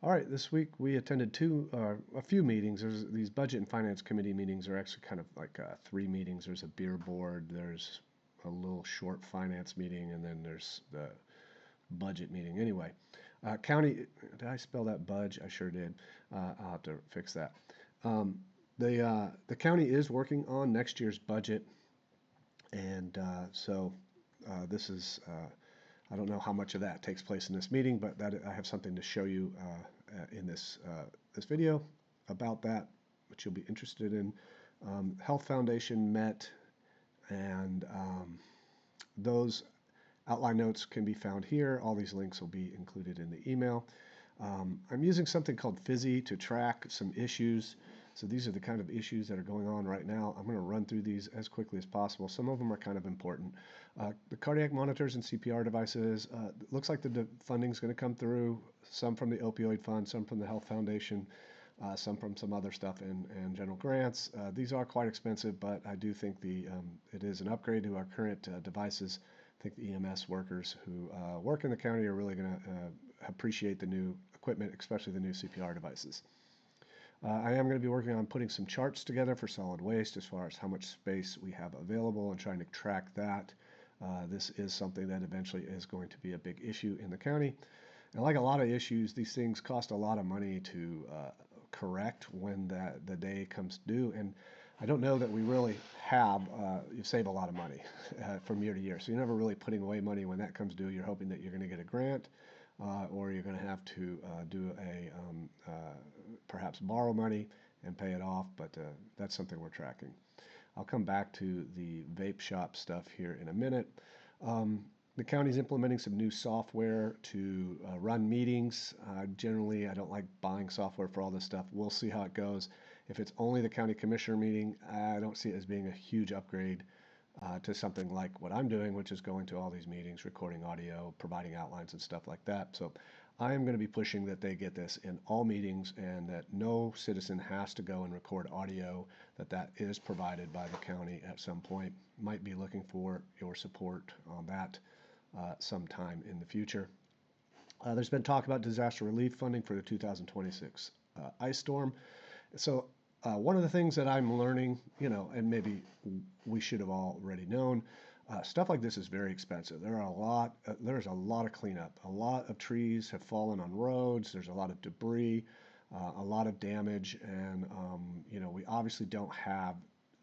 All right, this week we attended a few meetings. There's these budget and finance committee meetings are actually kind of like three meetings. There's a beer board, there's a little short finance meeting, and then there's the budget meeting. Anyway, county, did I spell that budge? I sure did. I'll have to fix that. Um, the county is working on next year's budget, and this is I don't know how much of that takes place in this meeting, but that I have something to show you in this video about that, which you'll be interested in. Health Foundation met, and those outline notes can be found here. All these links will be included in the email. I'm using something called Fizzy to track some issues. So these are the kind of issues that are going on right now. I'm going to run through these as quickly as possible. Some of them are kind of important. The cardiac monitors and CPR devices, looks like the funding is going to come through, some from the opioid fund, some from the Health Foundation, some from some other stuff and general grants. These are quite expensive, but I do think it is an upgrade to our current devices. I think the EMS workers who work in the county are really going to appreciate the new equipment, especially the new CPR devices. I am going to be working on putting some charts together for solid waste as far as how much space we have available and trying to track that. This is something that eventually is going to be a big issue in the county. And like a lot of issues, these things cost a lot of money to correct when the day comes due. And I don't know that we really you save a lot of money from year to year. So you're never really putting away money when that comes due. You're hoping that you're going to get a grant or you're going to have to perhaps borrow money and pay it off, but that's something we're tracking. I'll come back to the vape shop stuff here in a minute. The county's implementing some new software to run meetings. Generally, I don't like buying software for all this stuff. We'll see how it goes. If it's only the county commissioner meeting, I don't see it as being a huge upgrade to something like what I'm doing, which is going to all these meetings, recording audio, providing outlines and stuff like that. So I am going to be pushing that they get this in all meetings and that no citizen has to go and record audio, that is provided by the county at some point. Might be looking for your support on that sometime in the future. There's been talk about disaster relief funding for the 2026 ice storm. So one of the things that I'm learning, and maybe we should have already known, stuff like this is very expensive. There's a lot of cleanup. A lot of trees have fallen on roads. There's a lot of debris, a lot of damage, and we obviously don't have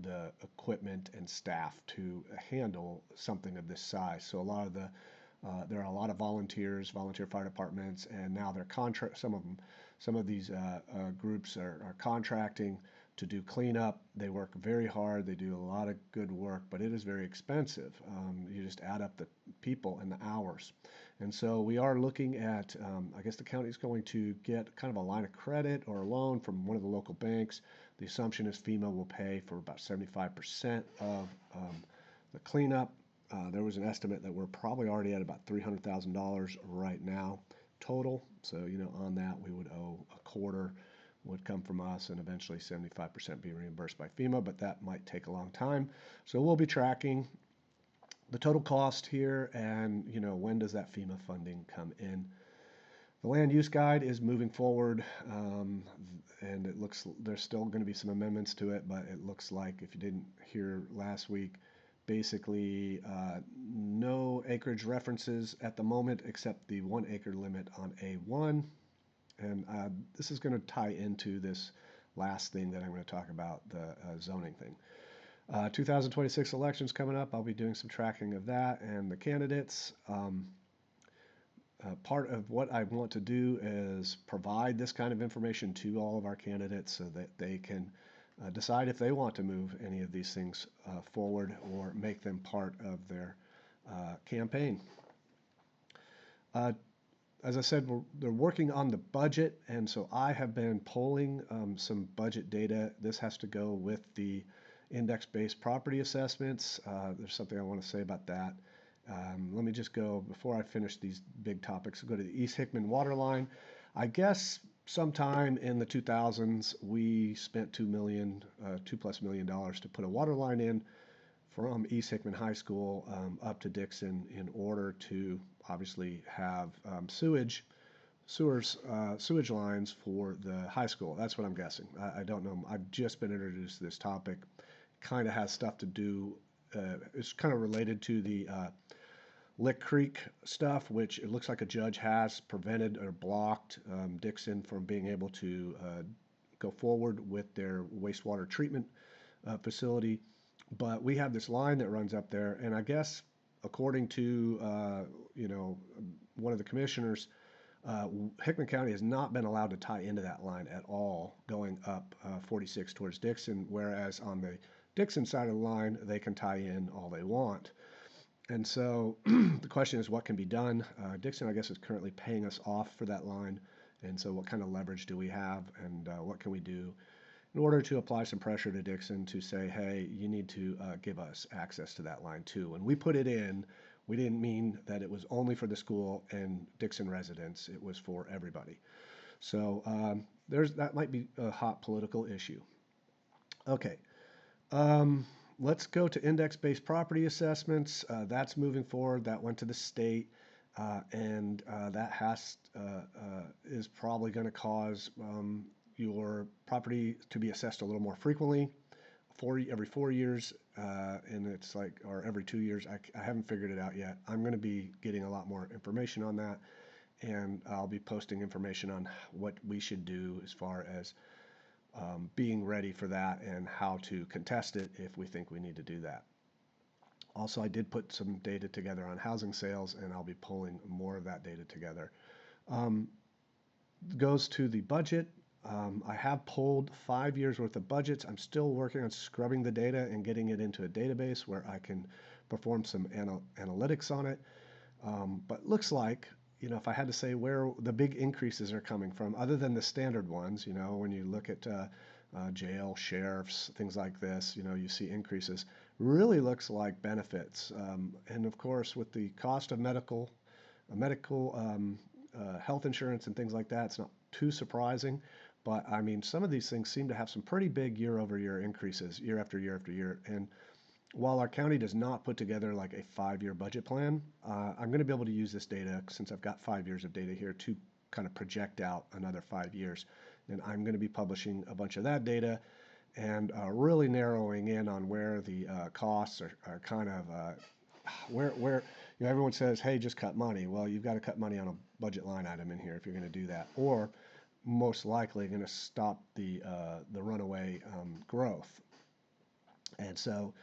the equipment and staff to handle something of this size. So there are a lot of volunteers, volunteer fire departments, and now they're some of these groups are contracting to do cleanup. They work very hard. They do a lot of good work, but it is very expensive. You just add up the people and the hours. And so we are looking at, I guess the county is going to get kind of a line of credit or a loan from one of the local banks. The assumption is FEMA will pay for about 75% of the cleanup. There was an estimate that we're probably already at about $300,000 right now total. So, on that we would owe a quarter would come from us and eventually 75% be reimbursed by FEMA, but that might take a long time. So we'll be tracking the total cost here and, when does that FEMA funding come in. The land use guide is moving forward, and it looks there's still going to be some amendments to it, but it looks like, if you didn't hear last week, basically no acreage references at the moment except the 1 acre limit on A1. And this is going to tie into this last thing that I'm going to talk about, the zoning thing. 2026 elections coming up. I'll be doing some tracking of that and the candidates. Part of what I want to do is provide this kind of information to all of our candidates so that they can decide if they want to move any of these things forward or make them part of their campaign. As I said, they're working on the budget, and so I have been polling some budget data. This has to go with the index-based property assessments. There's something I want to say about that. Let me just go, before I finish these big topics, go to the East Hickman water line. I guess sometime in the 2000s, we spent $2 plus million to put a water line in from East Hickman High School up to Dixon in order to obviously have sewage sewage lines for the high school. That's what I'm guessing. I don't know. I've just been introduced to this topic. Kind of has stuff to do. It's kind of related to the Lick Creek stuff, which it looks like a judge has prevented or blocked Dixon from being able to go forward with their wastewater treatment facility. But we have this line that runs up there, and I guess according to one of the commissioners, Hickman County has not been allowed to tie into that line at all going up 46 towards Dixon, whereas on the Dixon side of the line, they can tie in all they want. And so the question is what can be done? Dixon, I guess, is currently paying us off for that line. And so what kind of leverage do we have and what can we do in order to apply some pressure to Dixon to say, hey, you need to give us access to that line too. When we put it in, we didn't mean that it was only for the school and Dixon residents. It was for everybody. So that might be a hot political issue. Okay. Let's go to index-based property assessments. That's moving forward. That went to the state, and that is probably going to cause your property to be assessed a little more frequently, every 4 years, and it's like, or every 2 years. I haven't figured it out yet. I'm going to be getting a lot more information on that, and I'll be posting information on what we should do as far as being ready for that and how to contest it if we think we need to do that. Also, I did put some data together on housing sales, and I'll be pulling more of that data together. Goes to the budget. I have pulled 5 years worth of budgets. I'm still working on scrubbing the data and getting it into a database where I can perform some analytics on it. But looks like, if I had to say where the big increases are coming from, other than the standard ones, when you look at jail, sheriffs, things like this, you see increases. Really looks like benefits. And of course, with the cost of medical health insurance and things like that, it's not too surprising. But I mean, some of these things seem to have some pretty big year-over-year increases, year after year after year. And while our county does not put together like a 5-year budget plan, I'm going to be able to use this data since I've got 5 years of data here to kind of project out another 5 years. And I'm going to be publishing a bunch of that data and really narrowing in on where the costs are kind of where everyone says, hey, just cut money. Well, you've got to cut money on a budget line item in here if you're going to do that, or most likely going to stop the runaway growth. And so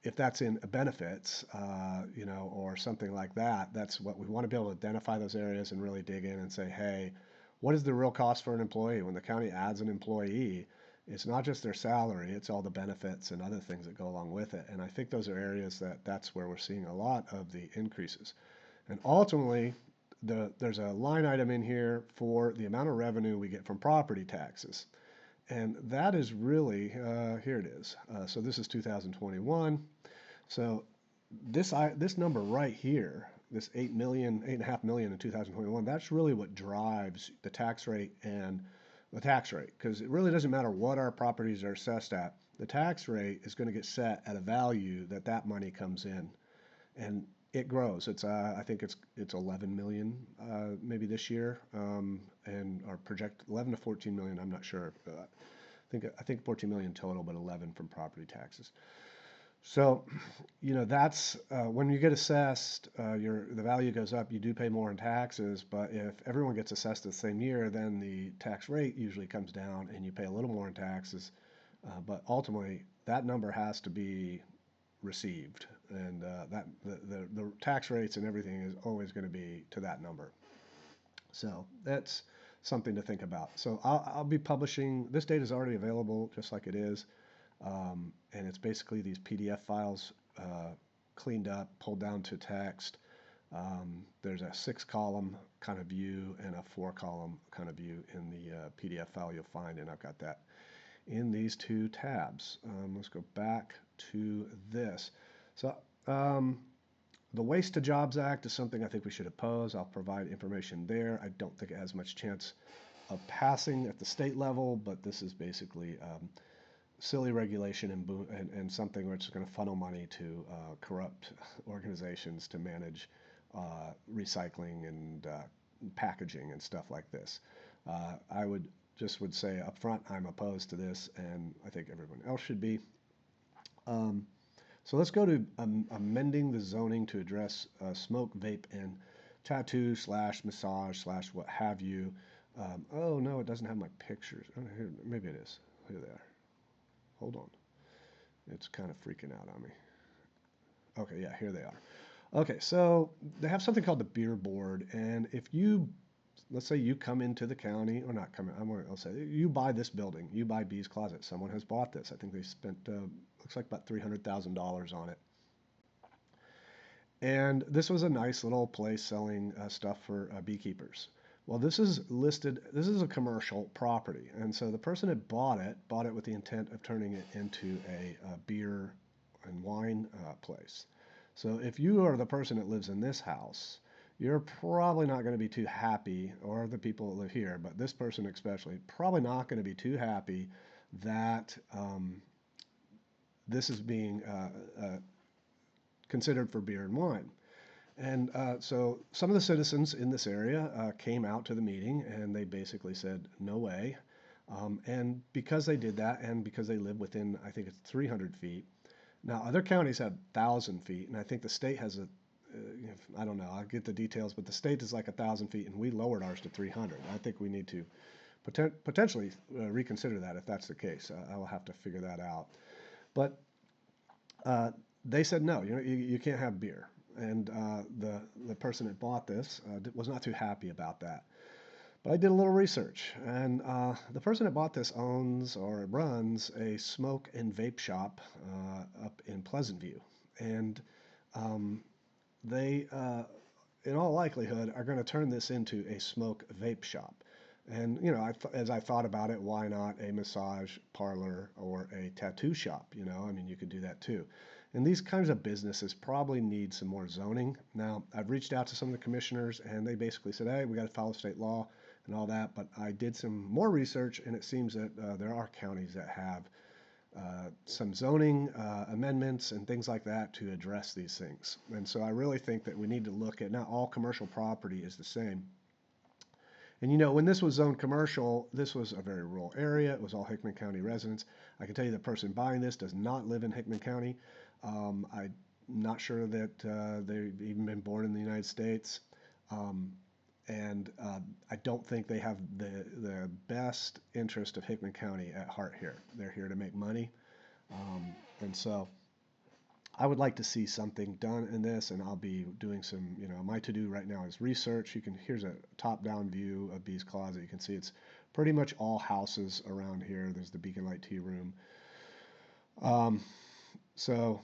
if that's in benefits, or something like that, that's what we want to be able to identify those areas and really dig in and say, hey, what is the real cost for an employee? When the county adds an employee, it's not just their salary, it's all the benefits and other things that go along with it. And I think those are areas that's where we're seeing a lot of the increases. And ultimately, there's a line item in here for the amount of revenue we get from property taxes. And that is really, here it is. So this is 2021. So this number right here, this 8.5 million in 2021, that's really what drives the tax rate and the tax rate, because it really doesn't matter what our properties are assessed at. The tax rate is going to get set at a value that money comes in, and it grows. It's I think it's 11 million maybe this year, and our project 11 to 14 million. I'm not sure. I think 14 million total, but 11 from property taxes. So, that's when you get assessed, the value goes up. You do pay more in taxes, but if everyone gets assessed the same year, then the tax rate usually comes down, and you pay a little more in taxes. But ultimately, that number has to be received, and that the tax rates and everything is always going to be to that number. So that's something to think about. So I'll be publishing. This data is already available, just like it is. And it's basically these PDF files cleaned up, pulled down to text. There's a 6-column kind of view and a 4-column kind of view in the PDF file you'll find, and I've got that in these 2 tabs. Let's go back to this. So the Waste to Jobs Act is something I think we should oppose. I'll provide information there. I don't think it has much chance of passing at the state level, but this is basically silly regulation and something where it's going to funnel money to corrupt organizations to manage recycling and packaging and stuff like this. I would say up front, I'm opposed to this, and I think everyone else should be. Um, so let's go to amending the zoning to address smoke, vape, and tattoo slash massage slash what have you. Oh no, it doesn't have my pictures. Oh, here, maybe it is. Here they are. Hold on. It's kind of freaking out on me. Okay, yeah, here they are. Okay, so they have something called the beer board, and if you, let's say you come into the county, or not come in, I'll say you buy this building, you buy B's Closet. Someone has bought this. I think they spent looks like about $300,000 on it. And this was a nice little place selling stuff for beekeepers. Well, this is listed, this is a commercial property. And so the person that bought it with the intent of turning it into a beer and wine place. So if you are the person that lives in this house, you're probably not going to be too happy, or the people that live here, but this person especially, probably not going to be too happy that this is being considered for beer and wine. And so some of the citizens in this area came out to the meeting and they basically said, no way. And because they did that, and because they live within, I think it's 300 feet. Now, other counties have 1,000 feet, and I think the state has I don't know, I'll get the details, but the state is like 1,000 feet, and we lowered ours to 300. I think we need to potentially reconsider that if that's the case. I will have to figure that out. But uh, they said no, you can't have beer. And the person that bought this was not too happy about that. But I did a little research, and the person that bought this owns or runs a smoke and vape shop up in Pleasant View, and um, they, in all likelihood, are going to turn this into a smoke vape shop. And as I thought about it, why not a massage parlor or a tattoo shop? I mean, you could do that too. And these kinds of businesses probably need some more zoning. Now, I've reached out to some of the commissioners, and they basically said, hey, we got to follow state law and all that. But I did some more research, and it seems that there are counties that have some zoning amendments and things like that to address these things. And so I really think that we need to look at, not all commercial property is the same. And when this was zoned commercial, this was a very rural area. It was all Hickman County residents. I can tell you the person buying this does not live in Hickman County. I'm not sure that they've even been born in the United States. Um, and I don't think they have the best interest of Hickman County at heart here. They're here to make money. And so I would like to see something done in this, and I'll be doing some, my to-do right now is research. Here's a top-down view of Bee's Closet. You can see it's pretty much all houses around here. There's the Beacon Light Tea Room. Um, so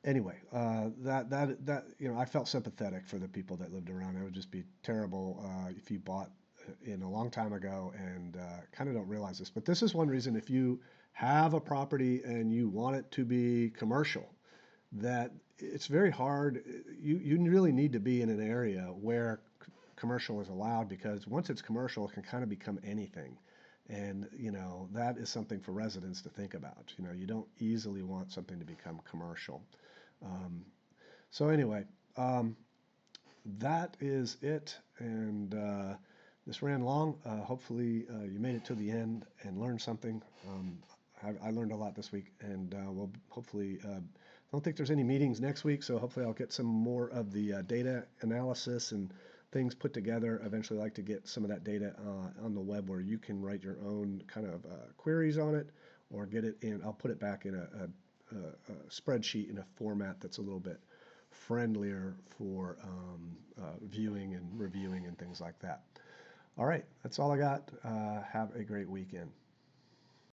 anyway, I felt sympathetic for the people that lived around. It would just be terrible if you bought in a long time ago and kind of don't realize this. But this is one reason, if you have a property and you want it to be commercial, that it's very hard. You really need to be in an area where commercial is allowed, because once it's commercial, it can kind of become anything. And, that is something for residents to think about. You don't easily want something to become commercial. Um, so anyway, that is it. And this ran long. Hopefully you made it to the end and learned something. I learned a lot this week, and we'll hopefully, I don't think there's any meetings next week, so hopefully I'll get some more of the data analysis and things put together. Eventually, I'd like to get some of that data on the web where you can write your own kind of queries on it, or get it in. I'll put it back in a spreadsheet in a format that's a little bit friendlier for viewing and reviewing and things like that. All right, that's all I got. Have a great weekend.